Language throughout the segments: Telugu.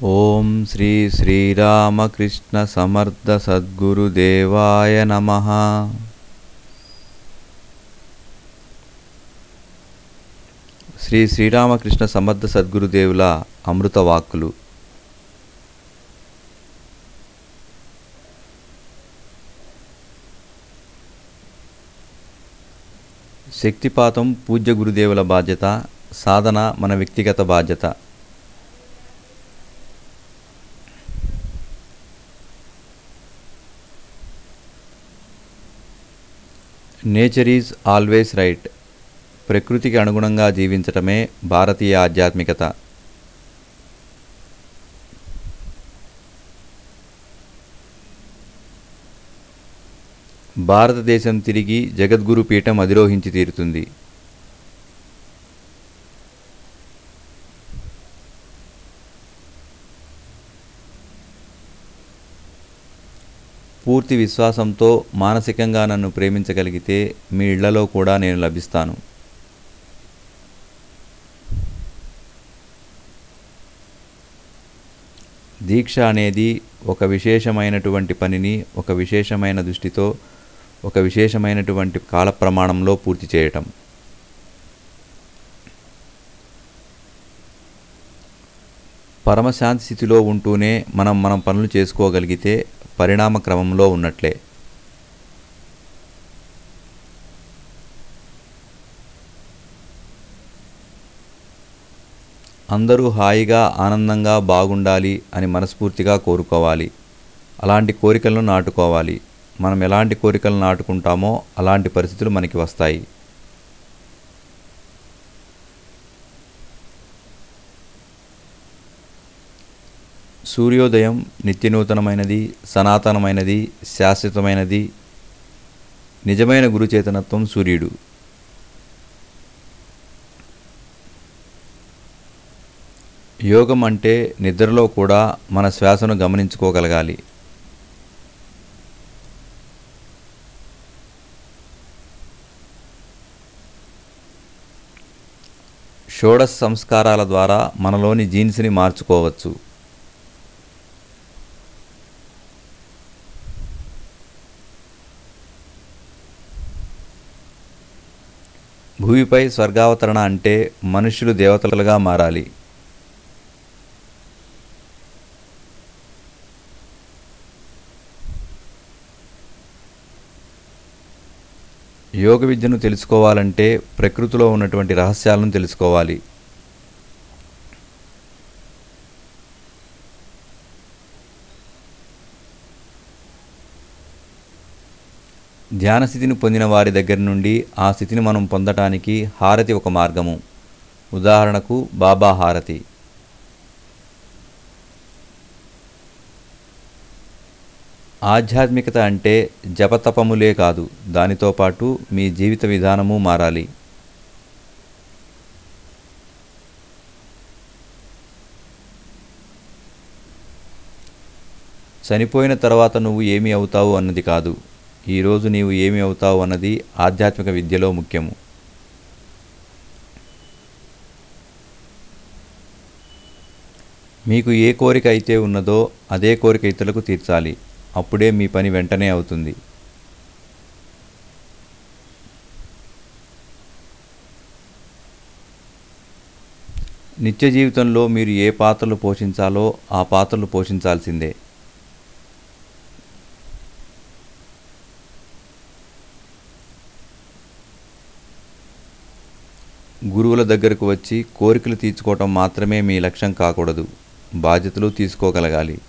ఓం శ్రీ శ్రీరామకృష్ణ సమర్థ సద్గురుదేవాయ నమః. శ్రీ శ్రీరామకృష్ణ సమర్థ సద్గురుదేవుల అమృత వాక్కులు. శక్తిపాతం పూజ్య గురుదేవుల బాధ్యత, సాధన మన వ్యక్తిగత బాధ్యత. Nature is always right. ప్రకృతికి అనుగుణంగా జీవించటమే భారతీయ ఆధ్యాత్మికత. భారతదేశం తిరిగి జగద్గురు పీఠం అధిరోహించి తీరుతుంది. పూర్తి విశ్వాసంతో మానసికంగా నన్ను ప్రేమించగలిగితే మీ ఇళ్లలో కూడా నేను లభిస్తాను. దీక్ష అనేది ఒక విశేషమైనటువంటి పనిని ఒక విశేషమైన దృష్టితో ఒక విశేషమైనటువంటి కాల ప్రమాణంలో పూర్తి చేయటం. పరమశాంతి స్థితిలో ఉంటూనే మనం పనులు చేసుకోగలిగితే పరిణామ క్రమంలో ఉన్నట్లే. అందరూ హాయిగా ఆనందంగా బాగుండాలి అని మనస్ఫూర్తిగా కోరుకోవాలి. అలాంటి కోరికలను నాటుకోవాలి. మనం ఎలాంటి కోరికలను నాటుకుంటామో అలాంటి పరిస్థితులు మనకి వస్తాయి. సూర్యోదయం నిత్యనూతనమైనది, సనాతనమైనది, శాశ్వతమైనది. నిజమైన గురుచేతనత్వం సూర్యుడు. యోగం అంటే నిద్రలో కూడా మన శ్వాసను గమనించుకోగలగాలి. షోడశ సంస్కారాల ద్వారా మనలోని జీన్స్ని మార్చుకోవచ్చు. భూమిపై స్వర్గావతరణ అంటే మనుష్యులు దేవతలుగా మారాలి. యోగ విద్యను తెలుసుకోవాలంటే ప్రకృతిలో ఉన్నటువంటి రహస్యాలను తెలుసుకోవాలి. ధ్యాన స్థితిని పొందిన వారి దగ్గర నుండి ఆ స్థితిని మనం పొందటానికి హారతి ఒక మార్గము. ఉదాహరణకు బాబా హారతి. ఆధ్యాత్మికత అంటే జపతపములే కాదు, దానితో పాటు మీ జీవిత విధానము మారాలి. చనిపోయిన తర్వాత నువ్వు ఏమి అవుతావు అన్నది కాదు, ఈరోజు నీవు ఏమి అవుతావు అన్నది ఆధ్యాత్మిక విద్యలో ముఖ్యము. మీకు ఏ కోరిక అయితే ఉన్నదో అదే కోరిక ఇతరులకు తీర్చాలి. అప్పుడే మీ పని వెంటనే అవుతుంది. నిత్య జీవితంలో మీరు ఏ పాత్రలు పోషించాలో ఆ పాత్రలు పోషించాల్సిందే. గురువుల దగ్గరకు వచ్చి కోరికలు తీర్చుకోవటం మాత్రమే మీ లక్ష్యం కాకూడదు, బాధ్యతలు తీసుకోగలగాలి.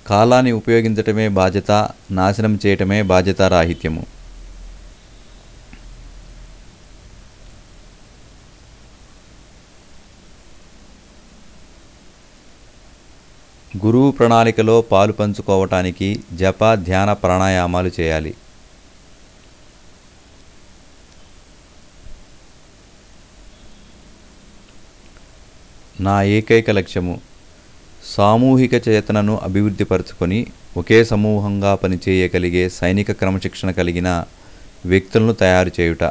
కాలాన్ని ఉపయోగించటమే బాధ్యత, నాశనం చేయటమే బాధ్యతారాహిత్యము. గురువు ప్రణాళికలో పాలు పంచుకోవటానికి జప, ధ్యాన, ప్రాణాయామాలు చేయాలి. నా ఏకైక లక్ష్యము సామూహిక చేతనను అభివృద్ధిపరచుకొని ఒకే సమూహంగా పనిచేయగలిగే సైనిక క్రమశిక్షణ కలిగిన వ్యక్తులను తయారు చేయుట.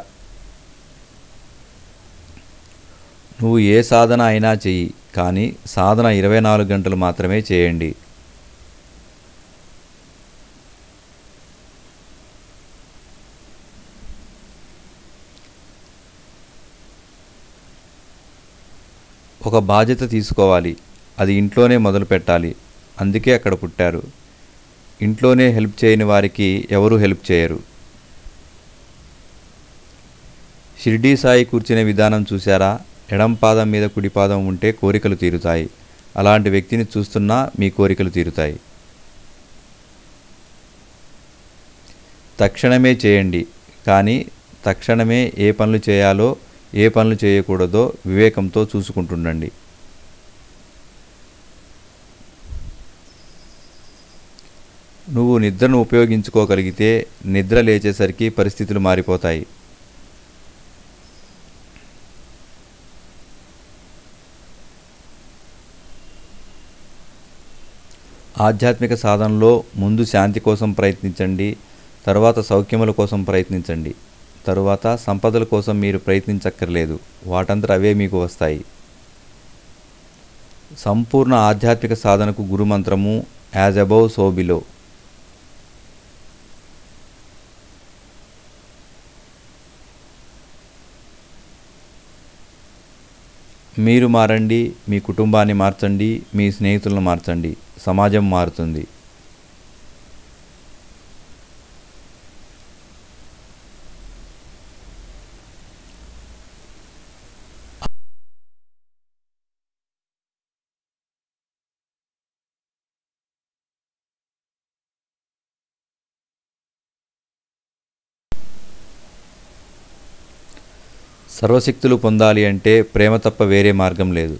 నువ్వు ఏ సాధన అయినా చెయ్యి, కానీ సాధన 24 గంటలు మాత్రమే చేయండి. ఒక బాధ్యత తీసుకోవాలి. అది ఇంట్లోనే మొదలు పెట్టాలి. అందుకే అక్కడ పుట్టారు. ఇంట్లోనే హెల్ప్ చేయని వారికి ఎవరూ హెల్ప్ చేయరు. షిరిడీ సాయి కూర్చునే విధానం చూశారా? ఎడం పాదం మీద కుడి పాదం ఉంటే కోరికలు తీరుతాయి. అలాంటి వ్యక్తిని చూస్తున్నా మీ కోరికలు తీరుతాయి. తక్షణమే చేయండి, కానీ తక్షణమే ఏ పనులు చేయాలో ఏ పనులు చేయకూడదో వివేకంతో చూసుకుంటుండండి. నువ్వు నిద్రను ఉపయోగించుకోగలిగితే నిద్ర లేచేసరికి పరిస్థితులు మారిపోతాయి. ఆధ్యాత్మిక సాధనలో ముందు శాంతి కోసం ప్రయత్నించండి, తరువాత సౌఖ్యముల కోసం ప్రయత్నించండి, తరువాత సంపదల కోసం మీరు ప్రయత్నించక్కర్లేదు, వాటంతట అవే మీకు వస్తాయి. సంపూర్ణ ఆధ్యాత్మిక సాధనకు గురుమంత్రము యాజ్ అబౌవ్ సో బిలో. మీరు మారండి, మీ కుటుంబాన్ని మార్చండి, మీ స్నేహితులను మార్చండి, సమాజం మారుతుంది. సర్వశక్తులు పొందాలి అంటే ప్రేమ తప్ప వేరే మార్గం లేదు.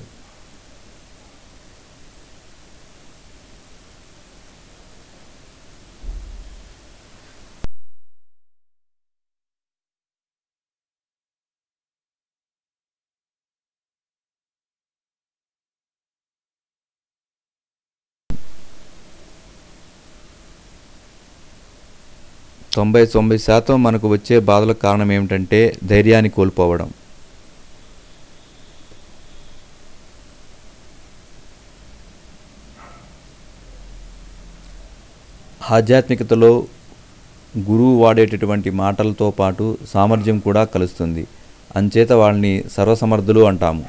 తొంభై శాతం మనకు వచ్చే బాధలకు కారణం ఏమిటంటే ధైర్యాన్ని కోల్పోవడం. ఆధ్యాత్మికతలో గురువు వాడేటటువంటి మాటలతో పాటు సామర్థ్యం కూడా కలుస్తుంది. అంచేత వాళ్ళని సర్వసమర్థులు అంటాము,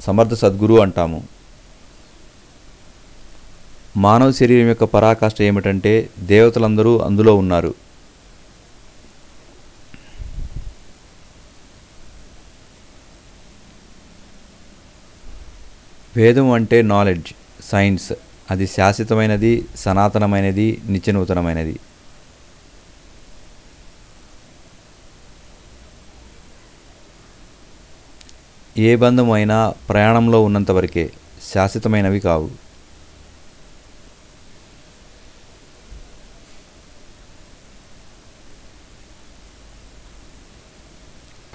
సమర్థ సద్గురు అంటాము. మానవ శరీరం యొక్క పరాకాష్ఠ ఏమిటంటే దేవతలందరూ అందులో ఉన్నారు. వేదం అంటే నాలెడ్జ్, సైన్స్. అది శాశ్వతమైనది, సనాతనమైనది, నిత్యనూతనమైనది. ఏ బంధం అయినా ప్రయాణంలో ఉన్నంతవరకే, శాశ్వతమైనవి కావు.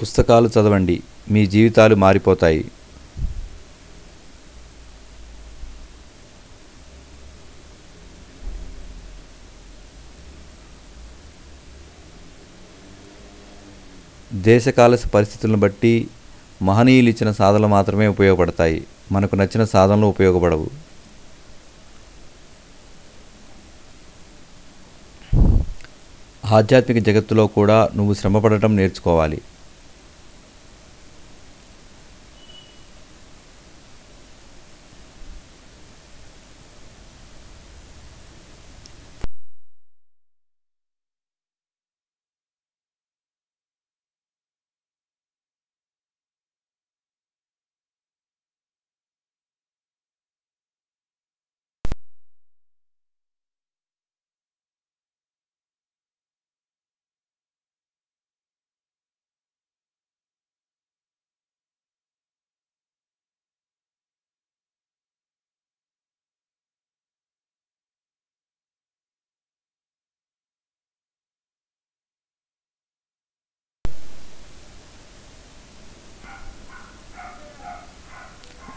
పుస్తకాలు చదవండి, మీ జీవితాలు మారిపోతాయి. దేశకాల పరిస్థితులను బట్టి మహనీయులు ఇచ్చిన సాధనలు మాత్రమే ఉపయోగపడతాయి. మనకు నచ్చిన సాధనలు ఉపయోగపడవు. ఆధ్యాత్మిక జగత్తులో కూడా నువ్వు శ్రమపడటం నేర్చుకోవాలి.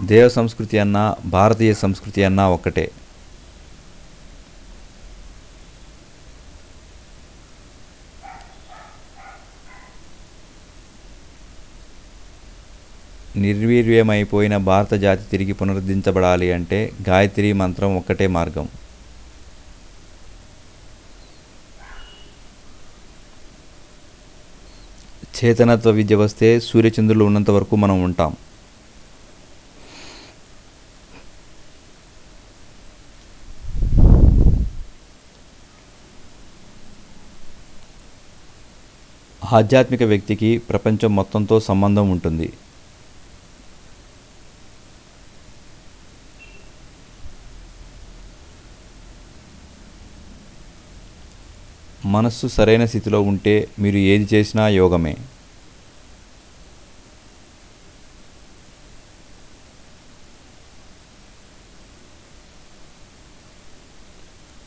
దేవ సంస్కృతి అన్నా భారతీయ సంస్కృతి అన్నా ఒక్కటే. నిర్వీర్యమైపోయిన భారత జాతి తిరిగి పునరుద్ధరించబడాలి అంటే గాయత్రి మంత్రం ఒక్కటే మార్గం. చేతనత్వ విద్య వస్తే సూర్యచంద్రులు ఉన్నంత వరకు మనం ఉంటాం. ఆధ్యాత్మిక వ్యక్తికి ప్రపంచం మొత్తంతో సంబంధం ఉంటుంది. మనస్సు సరైన స్థితిలో ఉంటే మీరు ఏది చేసినా యోగమే.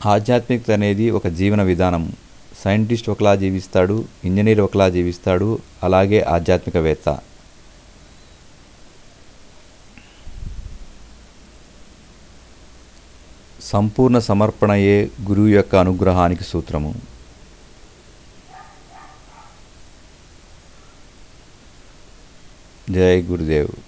ఆధ్యాత్మికత అనేది ఒక జీవన విధానం. సైంటిస్ట్ ఒకలా జీవిస్తాడు, ఇంజనీర్ ఒకలా జీవిస్తాడు, అలాగే ఆధ్యాత్మికవేత్త. సంపూర్ణ సమర్పణయే గురువు యొక్క అనుగ్రహానికి సూత్రము. జై గురుదేవ్.